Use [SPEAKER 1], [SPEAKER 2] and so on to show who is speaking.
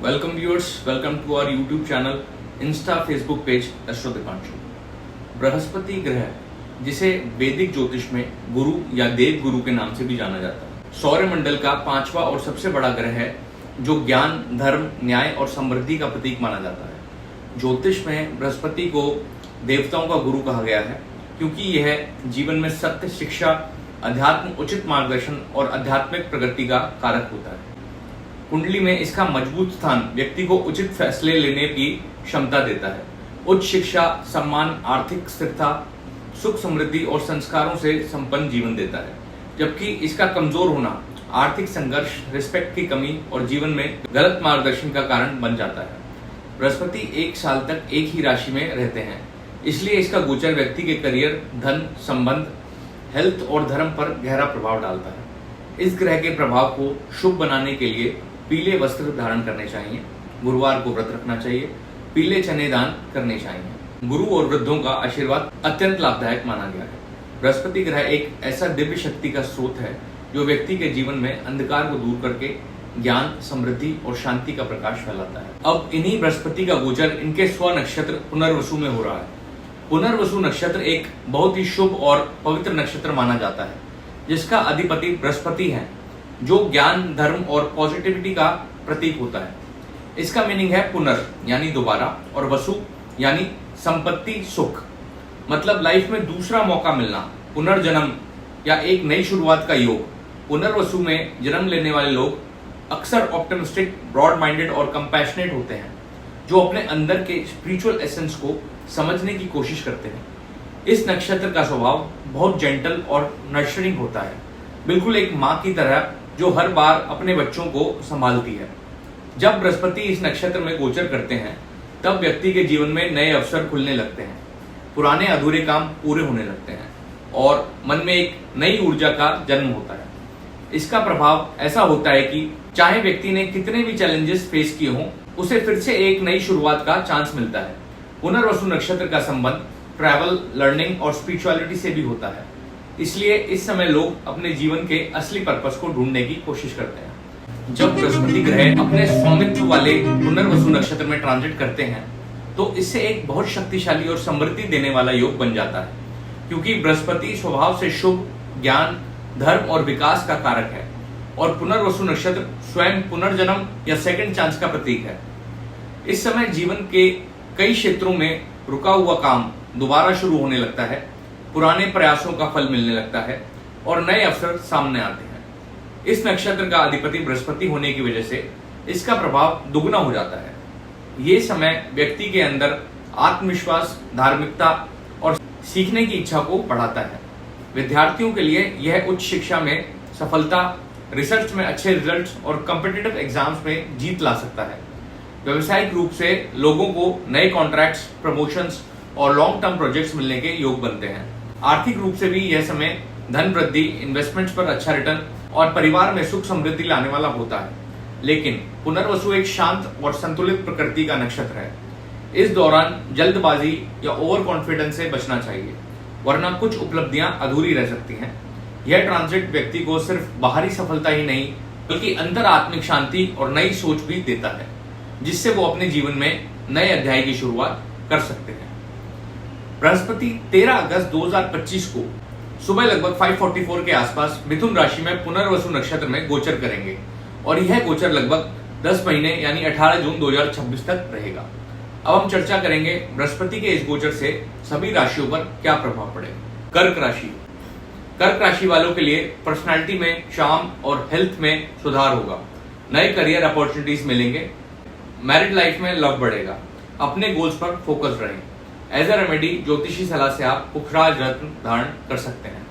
[SPEAKER 1] Welcome viewers, welcome to our YouTube channel, Insta Facebook page astro Deepanshu. Brihaspati ग्रह, जिसे वैदिक ज्योतिष में गुरु या देव गुरु के नाम से भी जाना जाता है, सौरमंडल का पांचवा और सबसे बड़ा ग्रह है, जो ज्ञान, धर्म, न्याय और समृद्धि का प्रतीक माना जाता है। ज्योतिष में बृहस्पति को देवताओं का गुरु कहा गया है, क्योंकि यह जीवन में सत्य, शिक्षा, अध्यात्म, उचित मार्गदर्शन और आध्यात्मिक प्रगति का कारक होता है। कुंडली में इसका मजबूत स्थान व्यक्ति को उचित फैसले लेने की क्षमता देता है। उच्च शिक्षा, सम्मान, आर्थिक स्थिरता, सुख, समृद्धि और संस्कारों से संपन्न जीवन देता है, जबकि इसका कमजोर होना आर्थिक संघर्ष, रिस्पेक्ट की कमी और जीवन में गलत मार्गदर्शन का कारण बन जाता है। बृहस्पति 1 साल तक एक ही राशि में रहते हैं, इसलिए इसका गोचर व्यक्ति के करियर, धन, संबंध, हेल्थ और धर्म पर गहरा प्रभाव डालता है। इस ग्रह के प्रभाव को शुभ बनाने के लिए पीले वस्त्र धारण करने चाहिए, गुरुवार को व्रत रखना चाहिए, पीले चने दान करने चाहिए। गुरु और वृद्धों का आशीर्वाद अत्यंत लाभदायक माना गया है। बृहस्पति ग्रह एक ऐसा दिव्य शक्ति का स्रोत है, जो व्यक्ति के जीवन में अंधकार को दूर करके ज्ञान, समृद्धि और शांति का प्रकाश फैलाता है। अब इन्हीं बृहस्पति का गोचर इनके स्व नक्षत्र पुनर्वसु में हो रहा है। पुनर्वसु नक्षत्र एक बहुत ही शुभ और पवित्र नक्षत्र माना जाता है, जिसका अधिपति बृहस्पति है, जो ज्ञान, धर्म और पॉजिटिविटी का प्रतीक होता है। इसका मीनिंग है पुनर् यानी दोबारा, और वसु यानी संपत्ति, सुख, मतलब लाइफ में दूसरा मौका मिलना, पुनर्जन्म या एक नई शुरुआत का योग। पुनर्वसु में जन्म लेने वाले लोग अक्सर ऑप्टिमिस्टिक, ब्रॉड माइंडेड और कंपैशनेट होते हैं, जो अपने अंदर के स्पिरिचुअल एसेंस को समझने की कोशिश करते हैं। इस नक्षत्र का स्वभाव बहुत जेंटल और नर्चरिंग होता है, बिल्कुल एक माँ की तरह, जो हर बार अपने बच्चों को संभालती है। जब बृहस्पति इस नक्षत्र में गोचर करते हैं, तब व्यक्ति के जीवन में नए अवसर खुलने लगते हैं, पुराने अधूरे काम पूरे होने लगते हैं और मन में एक नई ऊर्जा का जन्म होता है। इसका प्रभाव ऐसा होता है कि चाहे व्यक्ति ने कितने भी चैलेंजेस फेस किए हों, उसे फिर से एक नई शुरुआत का चांस मिलता है। पुनर्वसु नक्षत्र का संबंध ट्रैवल, लर्निंग और स्पिरिचुअलिटी से भी होता है, इसलिए इस समय लोग अपने जीवन के असली पर्पस को ढूंढने की कोशिश करते हैं। जब बृहस्पति ग्रह अपने स्वामित्व वाले पुनर्वसु नक्षत्र में ट्रांजिट करते हैं, तो इससे एक बहुत शक्तिशाली और समृद्धि देने वाला योग बन जाता है, क्योंकि बृहस्पति स्वभाव से शुभ, ज्ञान, धर्म और विकास का कारक है, और पुनर्वसु नक्षत्र स्वयं पुनर्जन्म या सेकंड चांस का प्रतीक है। इस समय जीवन के कई क्षेत्रों में रुका हुआ काम दोबारा शुरू होने लगता है, पुराने प्रयासों का फल मिलने लगता है और नए अवसर सामने आते हैं। इस नक्षत्र का अधिपति बृहस्पति होने की वजह से इसका प्रभाव दुगना हो जाता है। ये समय व्यक्ति के अंदर आत्मविश्वास, धार्मिकता और सीखने की इच्छा को बढ़ाता है। विद्यार्थियों के लिए यह उच्च शिक्षा में सफलता, रिसर्च में अच्छे रिजल्ट्स और कॉम्पिटिटिव एग्जाम्स में जीत ला सकता है। व्यवसायिक रूप से लोगों को नए कॉन्ट्रैक्ट्स, प्रमोशंस और लॉन्ग टर्म प्रोजेक्ट्स मिलने के योग बनते हैं। आर्थिक रूप से भी यह समय धन वृद्धि, इन्वेस्टमेंट्स पर अच्छा रिटर्न और परिवार में सुख समृद्धि लाने वाला होता है। लेकिन पुनर्वसु एक शांत और संतुलित प्रकृति का नक्षत्र है। इस दौरान जल्दबाजी या ओवर कॉन्फिडेंस से बचना चाहिए, वरना कुछ उपलब्धियां अधूरी रह सकती हैं। यह ट्रांजिट व्यक्ति को सिर्फ बाहरी सफलता ही नहीं, बल्कि अंतर आत्मिक शांति और नई सोच भी देता है, जिससे वो अपने जीवन में नए अध्याय की शुरुआत कर सकते हैं। बृहस्पति 13 अगस्त 2025 को सुबह लगभग 5:44 के आसपास मिथुन राशि में पुनर्वसु नक्षत्र में गोचर करेंगे, और यह गोचर लगभग 10 महीने यानी 18 जून 2026 तक रहेगा। अब हम चर्चा करेंगे बृहस्पति के इस गोचर से सभी राशियों पर क्या प्रभाव पड़ेगा। कर्क राशि। कर्क राशि वालों के लिए पर्सनालिटी में चार्म और हेल्थ में सुधार होगा, नए करियर अपॉर्चुनिटीज मिलेंगे, मैरिड लाइफ में लव बढ़ेगा। अपने गोल्स पर फोकस रहें। एज अ रेमेडी ज्योतिषी सलाह से आप पुखराज रत्न धारण कर सकते हैं।